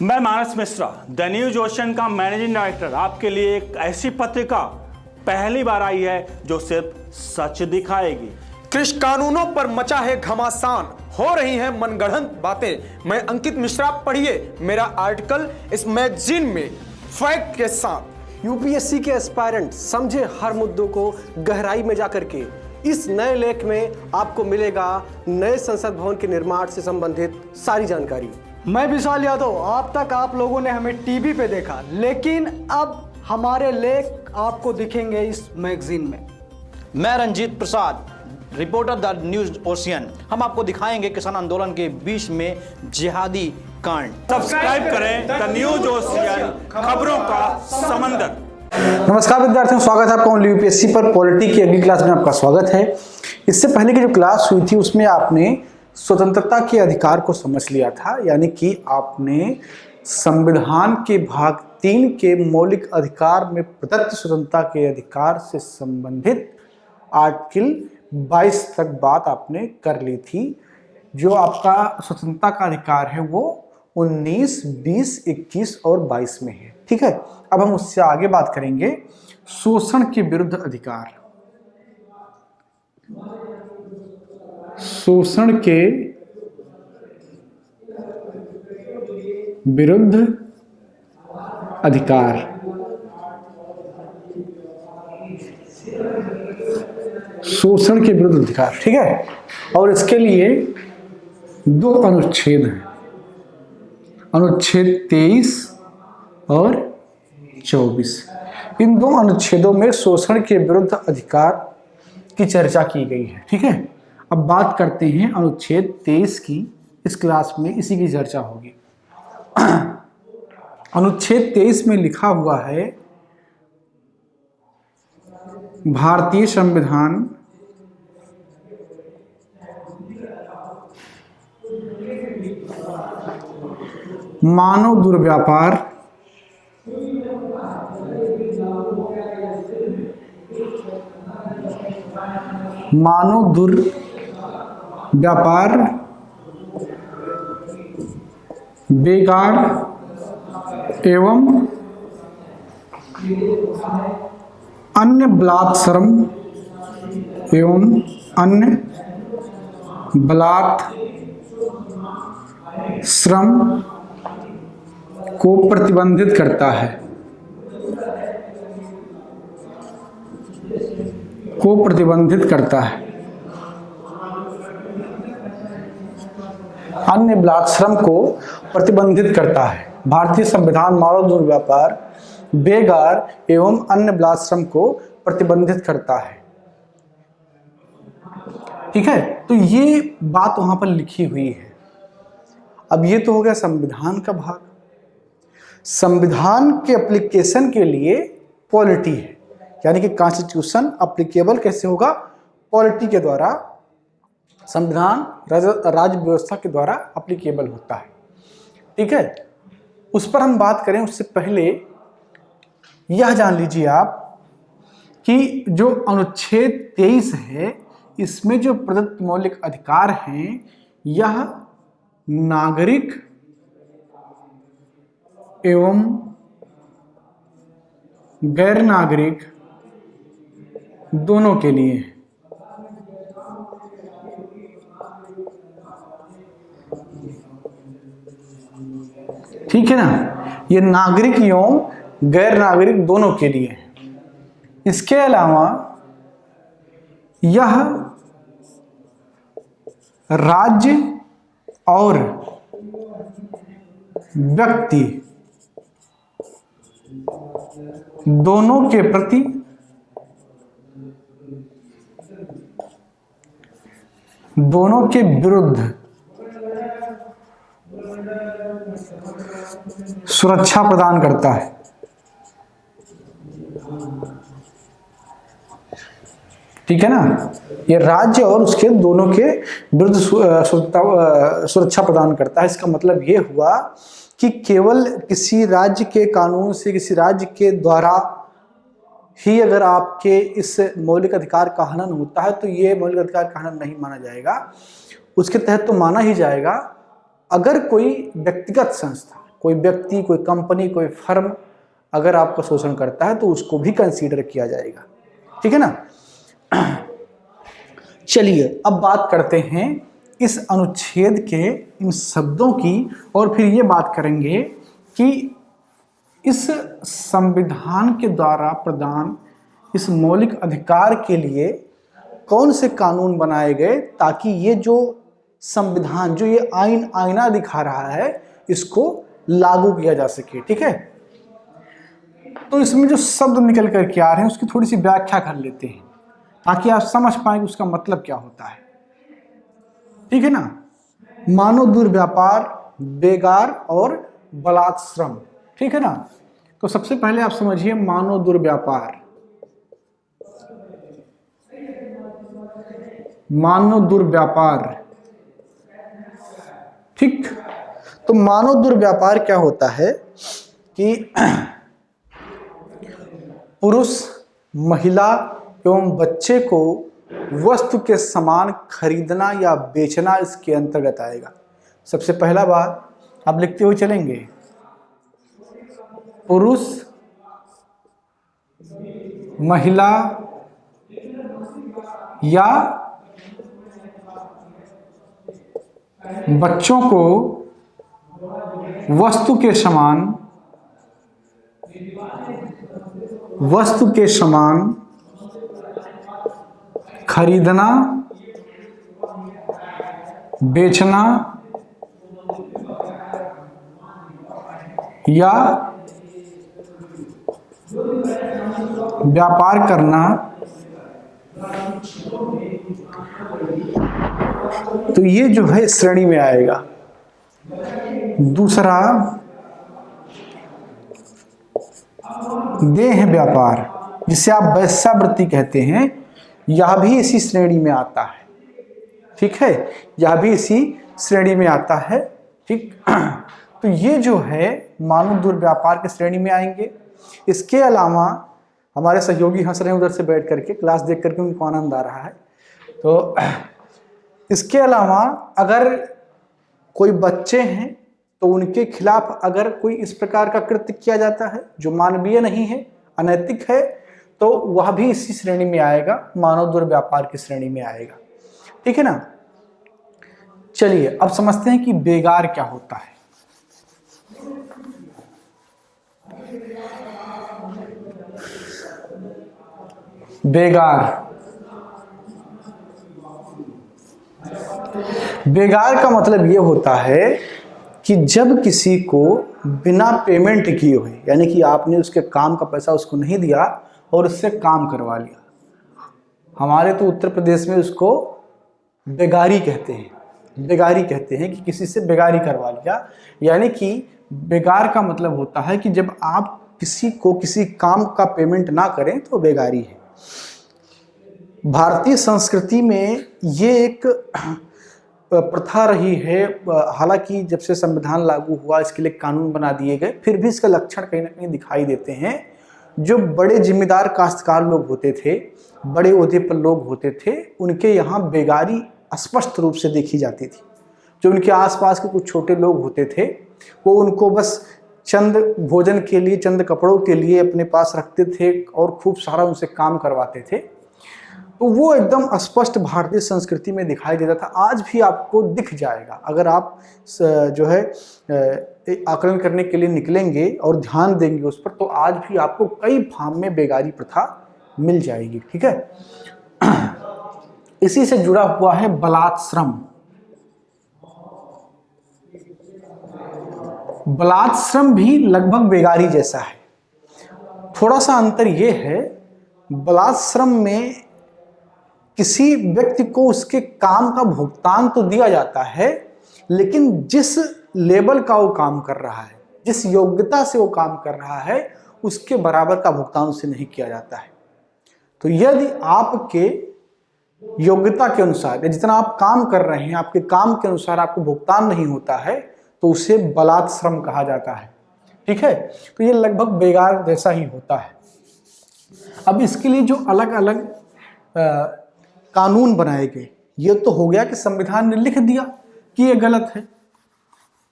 मैं मानस Mishra, the news ocean का managing director, आपके लिए एक ऐसी पत्रिका पहली बार आई है जो सिर्फ सच दिखाएगी। कृषि कानूनों पर मचा है घमासान, हो रही हैं मनगढ़ंत बातें। मैं अंकित मिश्रा, पढ़िए मेरा आर्टिकल इस मैगजीन में फैक्ट के साथ। यूपीएससी के एस्पायरेंट समझे हर मुद्दों को गहराई में जाकर के। इस नए लेख में आपको मिलेगा नए संसद भवन के निर्माण से संबंधित सारी जानकारी। मैं विशाल यादव, अब तक आप लोगों ने हमें टीवी पे देखा, लेकिन अब हमारे लेख आपको दिखेंगे इस मैगजीन में। मैं Ranjit Prasad, reporter the news ocean. हम आपको दिखाएंगे किसान आंदोलन के बीच में जिहादी कांड। सब्सक्राइब करें द न्यूज ओशियन, खबरों का समंदर। नमस्कार विद्यार्थियों, स्वागत है आपका यूपीएससी पर पॉलिटी की अगली क्लास में आपका स्वागत है। इससे पहले की जो क्लास हुई थी उसमें आपने स्वतंत्रता के अधिकार को समझ लिया था, यानी कि आपने संविधान के भाग 3 के मौलिक अधिकार में प्रदत्त स्वतंत्रता के अधिकार से संबंधित आर्टिकल 22 तक बात आपने कर ली थी। जो आपका स्वतंत्रता का अधिकार है वो 19, 20, 21 और 22 में है। ठीक है, अब हम उससे आगे बात करेंगे शोषण के विरुद्ध अधिकार। शोषण के विरुद्ध अधिकार। शोषण के विरुद्ध अधिकार, ठीक है। और इसके लिए 2 अनुच्छेद हैं, अनुच्छेद 23 और 24। इन 2 अनुच्छेदों में शोषण के विरुद्ध अधिकार की चर्चा की गई है। ठीक है, अब बात करते हैं अनुच्छेद 23 की। इस क्लास में इसी की चर्चा होगी। अनुच्छेद 23 में लिखा हुआ है, भारतीय संविधान मानव दुर्व्यापार बेगार एवं अन्य बलात्श्रम एवं अन्य बलात्श्रम को प्रतिबंधित करता है, अन्य बलात्श्रम को प्रतिबंधित करता है। भारतीय संविधान मानव दुर्व्यापार, बेगार एवं अन्य बलात्श्रम को प्रतिबंधित करता है। ठीक है, तो ये बात वहां पर लिखी हुई है। अब ये तो हो गया संविधान का भाग। संविधान के एप्लीकेशन के लिए पॉलिटी है, यानी कि कॉन्स्टिट्यूशन एप्लीकेबल कैसे होगा? पॉलिटी के द्वारा, संविधान राज्य व्यवस्था के द्वारा एप्लीकेबल होता है। ठीक है, उस पर हम बात करें उससे पहले यह जान लीजिए आप कि जो अनुच्छेद 23 है, इसमें जो प्रदत्त मौलिक अधिकार हैं, यह नागरिक एवं गैर नागरिक दोनों के लिए है। ठीक है ना, ये नागरिक एवं गैर नागरिक दोनों के लिए है। इसके अलावा यह राज्य और व्यक्ति दोनों के प्रति दोनों के विरुद्ध सुरक्षा प्रदान करता है। ठीक है ना, ये राज्य और उसके दोनों के विरुद्ध सुरक्षा प्रदान करता है। इसका मतलब ये हुआ कि केवल किसी राज्य के कानून से, किसी राज्य के द्वारा ही अगर आपके इस मौलिक अधिकार का हनन होता है तो ये मौलिक अधिकार का हनन नहीं माना जाएगा। उसके तहत तो माना ही जाएगा अगर कोई व्यक्तिगत संस्था, कोई व्यक्ति, कोई कंपनी, कोई फर्म अगर आपका शोषण करता है तो उसको भी कंसीडर किया जाएगा। ठीक है ना। चलिए अब बात करते हैं इस अनुच्छेद के इन शब्दों की और फिर ये बात करेंगे कि इस संविधान के द्वारा प्रदान इस मौलिक अधिकार के लिए कौन से कानून बनाए गए ताकि ये जो संविधान, जो ये आईना दिखा रहा है, इसको लागू किया जा सके। ठीक है, तो इसमें जो शब्द निकल कर के आ रहे हैं उसकी थोड़ी सी व्याख्या कर लेते हैं ताकि आप समझ पाएं कि उसका मतलब क्या होता है। ठीक है ना। मानव दुर्व्यापार, बेगार और बलात्श्रम। ठीक है ना। तो सबसे पहले आप समझिए मानव दुर्व्यापार। मानव दुर्व्यापार, ठीक। तो मानव दुर्व्यापार क्या होता है कि पुरुष, महिला एवं बच्चे को वस्तु के समान खरीदना या बेचना इसके अंतर्गत आएगा। सबसे पहला बात आप लिखते हुए चलेंगे, पुरुष, महिला या बच्चों को वस्तु के समान खरीदना, बेचना या व्यापार करना, तो ये जो है श्रेणी में आएगा। दूसरा देह व्यापार, जिसे आप वेश्यावृत्ति कहते हैं, यह भी इसी श्रेणी में आता है। ठीक है, यह भी इसी श्रेणी में आता है। ठीक। तो ये जो है मानव दुर्व्यापार के श्रेणी में आएंगे। इसके अलावा हमारे सहयोगी हंस रहे हैं उधर से बैठ करके, क्लास देख करके उनको आनंद आ रहा है। तो इसके अलावा अगर कोई बच्चे हैं तो उनके खिलाफ अगर कोई इस प्रकार का कृत्य किया जाता है जो मानवीय नहीं है, अनैतिक है, तो वह भी इसी श्रेणी में आएगा, मानव दुर्व्यापार की श्रेणी में आएगा। ठीक है ना। चलिए अब समझते हैं कि बेगार क्या होता है। बेगार, बेगार का मतलब ये होता है कि जब किसी को बिना पेमेंट किए हुए, यानी कि आपने उसके काम का पैसा उसको नहीं दिया और उससे काम करवा लिया, हमारे तो उत्तर प्रदेश में उसको बेगारी कहते हैं। बेगारी कहते हैं कि किसी से बेगारी करवा लिया, यानी कि बेगार का मतलब होता है कि जब आप किसी को किसी काम का पेमेंट ना करें तो बेगारी है। भारतीय संस्कृति में ये एक प्रथा रही है। हालांकि जब से संविधान लागू हुआ इसके लिए कानून बना दिए गए, फिर भी इसके लक्षण कहीं ना कहीं दिखाई देते हैं। जो बड़े जिम्मेदार काश्तकार लोग होते थे, बड़े ओहदे पर लोग होते थे, उनके यहाँ बेगारी स्पष्ट रूप से देखी जाती थी। जो उनके आसपास के कुछ छोटे लोग होते थे वो उनको बस चंद भोजन के लिए, चंद कपड़ों के लिए अपने पास रखते थे और खूब सारा उनसे काम करवाते थे। तो वो एकदम स्पष्ट भारतीय संस्कृति में दिखाई देता था। आज भी आपको दिख जाएगा अगर आप जो है आकलन करने के लिए निकलेंगे और ध्यान देंगे उस पर, तो आज भी आपको कई फार्म में बेगारी प्रथा मिल जाएगी। ठीक है। इसी से जुड़ा हुआ है बलात्श्रम। बलात्श्रम भी लगभग बेगारी जैसा है। थोड़ा सा अंतर यह है, बलात्श्रम में किसी व्यक्ति को उसके काम का भुगतान तो दिया जाता है, लेकिन जिस लेवल का वो काम कर रहा है, जिस योग्यता से वो काम कर रहा है, उसके बराबर का भुगतान उसे नहीं किया जाता है। तो यदि आपके योग्यता के अनुसार, जितना आप काम कर रहे हैं, आपके काम के अनुसार आपको भुगतान नहीं होता है, तो उसे बलात्श्रम कहा जाता है। ठीक है। तो ये लगभग बेगार जैसा ही होता है। अब इसके लिए जो अलग अलग कानून बनाए गए, ये तो हो गया कि संविधान ने लिख दिया कि ये गलत है,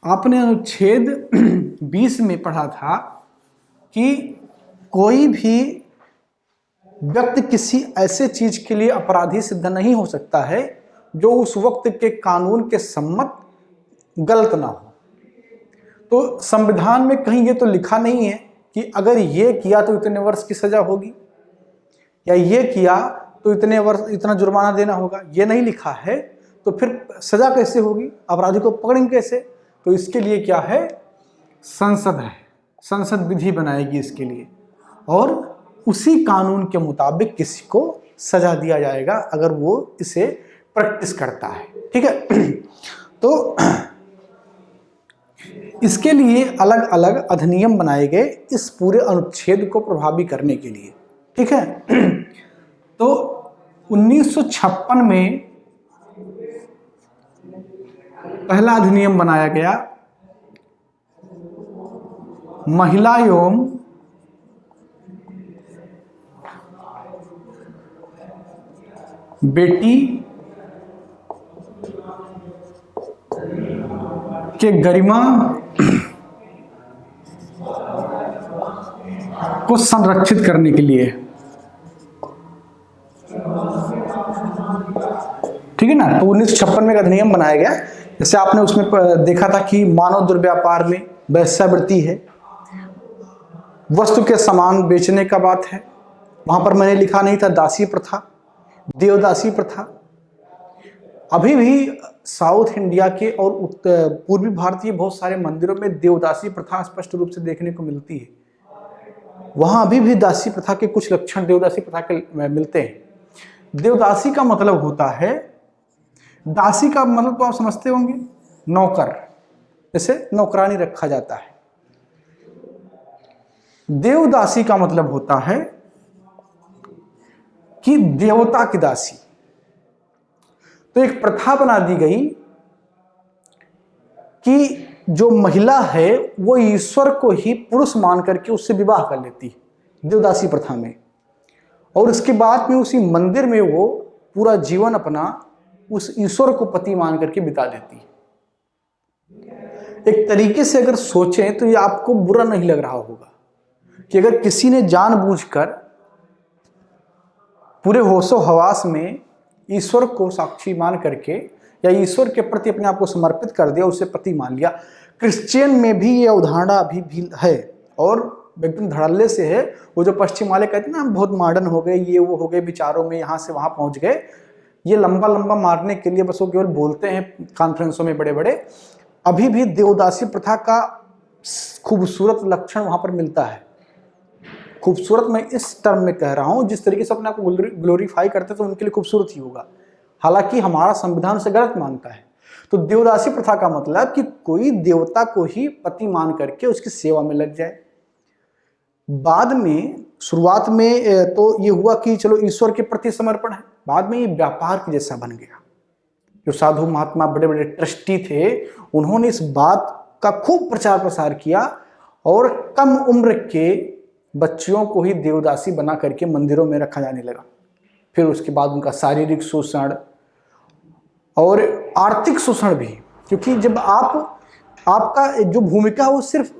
आपने अनुच्छेद 20 में पढ़ा था कि कोई भी व्यक्ति किसी ऐसे चीज के लिए अपराधी सिद्ध नहीं हो सकता है जो उस वक्त के कानून के सम्मत गलत ना हो। तो संविधान में कहीं ये तो लिखा नहीं है कि अगर ये किया तो इतने वर्ष की सजा होगी या ये किया तो इतने वर्ष इतना जुर्माना देना होगा, ये नहीं लिखा है। तो फिर सजा कैसे होगी, अपराधी को पकड़ेंगे कैसे? तो इसके लिए क्या है, संसद है, संसद विधि बनाएगी इसके लिए और उसी कानून के मुताबिक किसी को सजा दिया जाएगा अगर वो इसे प्रैक्टिस करता है। ठीक है, तो इसके लिए अलग अलग अधिनियम बनाए गए इस पूरे अनुच्छेद को प्रभावी करने के लिए। ठीक है, तो 1956 में पहला अधिनियम बनाया गया, महिला एवं बेटी के गरिमा को संरक्षित करने के लिए। ठीक है ना, तो 1956 में एक अधिनियम बनाया गया। जैसे आपने उसमें देखा था कि मानव दुर्व्यापार में वेश्यावृत्ति है, वस्तु के सामान बेचने का बात है। वहां पर मैंने लिखा नहीं था दासी प्रथा, देवदासी प्रथा। अभी भी साउथ इंडिया के और पूर्वी भारतीय बहुत सारे मंदिरों में देवदासी प्रथा स्पष्ट रूप से देखने को मिलती है। वहां अभी भी दासी प्रथा के कुछ लक्षण देवदासी प्रथा के मिलते हैं। देवदासी का मतलब होता है, दासी का मतलब तो आप समझते होंगे, नौकर, जैसे नौकरानी रखा जाता है। देवदासी का मतलब होता है कि देवता की दासी। तो एक प्रथा बना दी गई कि जो महिला है वो ईश्वर को ही पुरुष मान करके उससे विवाह कर लेती है देवदासी प्रथा में, और उसके बाद में उसी मंदिर में वो पूरा जीवन अपना उस ईश्वर को पति मान करके बिता देती है। एक तरीके से अगर सोचें तो ये आपको बुरा नहीं लग रहा होगा कि अगर किसी ने जानबूझकर पूरे होशो हवास में ईश्वर को साक्षी मान करके या ईश्वर के प्रति अपने आप को समर्पित कर दिया, उसे पति मान लिया। क्रिश्चियन में भी ये अवधारणा अभी भी है और एकदम धड़ल्ले से है। वो जो पश्चिम वाले कहते हैं ना हम बहुत मॉडर्न हो गए, ये वो हो गए, विचारों में यहाँ से वहाँ पहुँच गए, ये लंबा लंबा मारने के लिए बस वो केवल बोलते हैं कॉन्फ्रेंसों में बड़े बड़े। अभी भी देवदासी प्रथा का खूबसूरत लक्षण वहाँ पर मिलता है। खूबसूरत मैं इस टर्म में कह रहा हूँ, जिस तरीके से अपने आप को ग्लोरीफाई करते तो उनके लिए खूबसूरत ही होगा, हालांकि हमारा संविधान उसे गलत मानता है। तो देवदासी प्रथा का मतलब कि कोई देवता को ही पति मान करके उसकी सेवा में लग जाए। बाद में शुरुआत में तो ये हुआ कि चलो ईश्वर के प्रति समर्पण है, बाद में ये व्यापार के जैसा बन गया। जो साधु महात्मा बड़े बड़े ट्रस्टी थे उन्होंने इस बात का खूब प्रचार प्रसार किया और कम उम्र के बच्चियों को ही देवदासी बना करके मंदिरों में रखा जाने लगा। फिर उसके बाद उनका शारीरिक शोषण और आर्थिक शोषण भी, क्योंकि जब आपका जो भूमिका है वो सिर्फ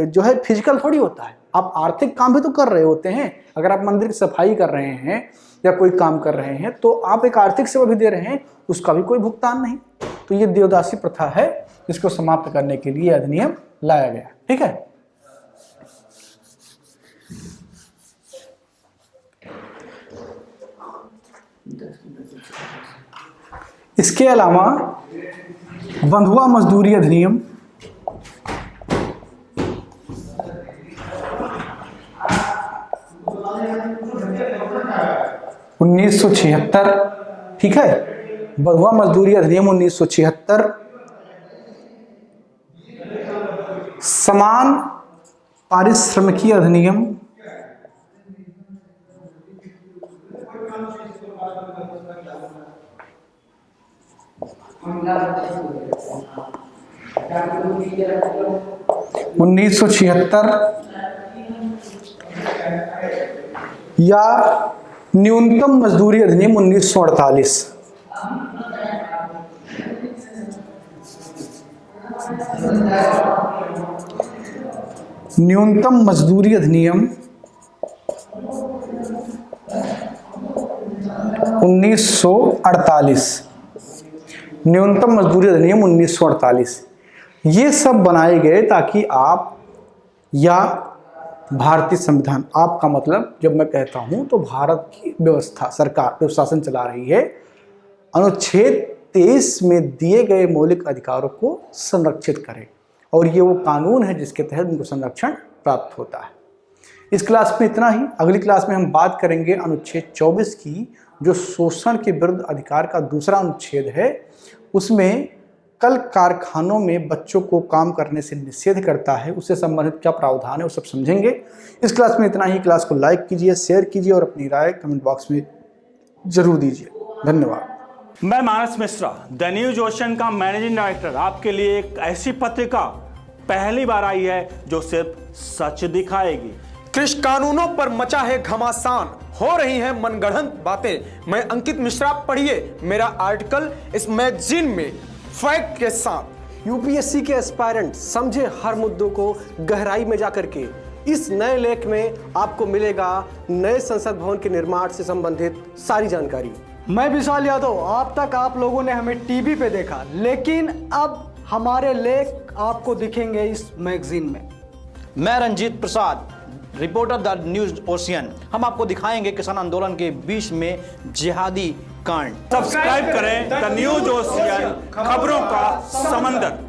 जो है फिजिकल थोड़ी होता है, आप आर्थिक काम भी तो कर रहे होते हैं। अगर आप मंदिर की सफाई कर रहे हैं या कोई काम कर रहे हैं तो आप एक आर्थिक सेवा भी दे रहे हैं, उसका भी कोई भुगतान नहीं। तो ये देवदासी प्रथा है, जिसको समाप्त करने के लिए अधिनियम लाया गया। ठीक है, इसके अलावा बंधुआ मजदूरी अधिनियम 1976, ठीक है, बंधुआ मजदूरी अधिनियम 1976, समान पारिश्रमिकी अधिनियम 1976 या न्यूनतम मजदूरी अधिनियम 1948। न्यूनतम मजदूरी अधिनियम 1948, न्यूनतम मजदूरी अधिनियम 1948, ये सब बनाए गए ताकि आप या भारतीय संविधान, आपका मतलब जब मैं कहता हूं तो भारत की व्यवस्था, सरकार जो शासन चला रही है, अनुच्छेद 23 में दिए गए मौलिक अधिकारों को संरक्षित करे, और ये वो कानून है जिसके तहत उनको संरक्षण प्राप्त होता है। इस क्लास में इतना ही। अगली क्लास में हम बात करेंगे अनुच्छेद 24 की, जो शोषण के विरुद्ध अधिकार का दूसरा अनुच्छेद है। उसमें कल कारखानों में बच्चों को काम करने से निषेध करता है, उससे संबंधित क्या प्रावधान है वो सब समझेंगे। इस क्लास में इतना ही। क्लास को लाइक कीजिए, शेयर कीजिए और अपनी राय कमेंट बॉक्स में जरूर दीजिए। धन्यवाद। मैं मानस मिश्रा, द न्यूज ओशन का मैनेजिंग डायरेक्टर, आपके लिए एक ऐसी पत्रिका पहली बार आई है जो सिर्फ सच दिखाएगी। कृषि कानूनों पर मचा है घमासान, हो रही हैं मनगढ़ंत बातें। मैं अंकित मिश्रा, पढ़िए मेरा आर्टिकल इस मैगजीन में फैक्ट के साथ। यूपीएससी के एस्पायरेंट समझे हर मुद्दों को गहराई में जाकर के। इस नए लेख में आपको मिलेगा नए संसद भवन के निर्माण से संबंधित सारी जानकारी। मैं विशाल यादव, अब तक आप लोगों ने हमें टीवी पे देखा, लेकिन अब हमारे लेख आपको दिखेंगे इस मैगजीन में। मैं Ranjit Prasad, reporter the news ocean. हम आपको दिखाएंगे किसान आंदोलन के बीच में जिहादी कांड। सब्सक्राइब करें द न्यूज ओशियन, खबरों का समंदर।